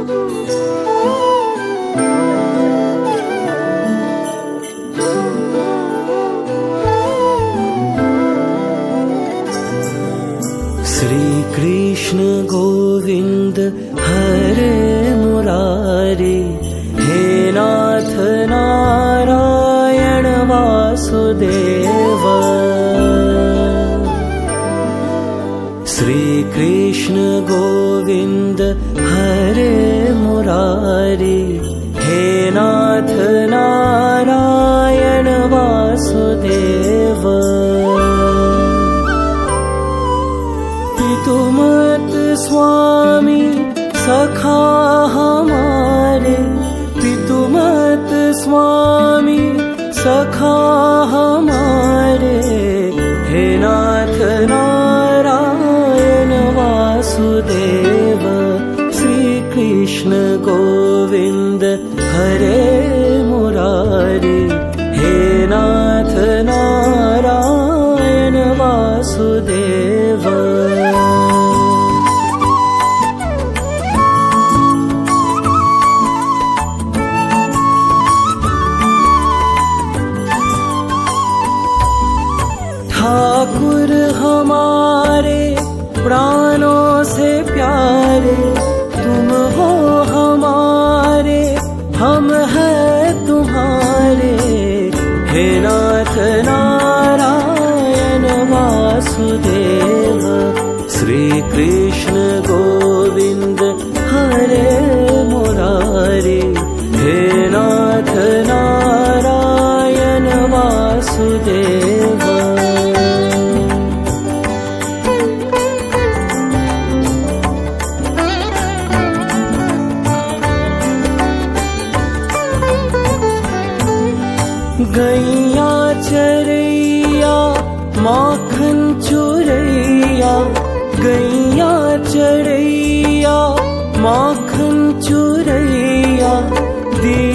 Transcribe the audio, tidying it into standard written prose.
श्री कृष्ण गोविंद हरे मुरारी, हे नाथ नारायण वासुदेव। श्री कृष्ण गोविंद हरे मुरारी, हे नाथ नारायण वासुदेव। पितुमत स्वामी सखा हमारे, पितुमत स्वामी सखा हमारे, हे नाथ नारायण वासुदेव। श्री कृष्ण गोविंद हरे मुरारी, हे नाथ नारायण वासुदेव। ठाकुर हमारे प्राणों से प्यारे, तुम हो हमारे, हम हैं तुम्हारे, हे नाथ नारायण वासुदेव। श्री कृष्ण गोविंद हरे मुरारी, हे नाथ नारायण वासुदेव। गैया चरैया माखन चुरैया, गैया चरैया माखन चुरैया, दी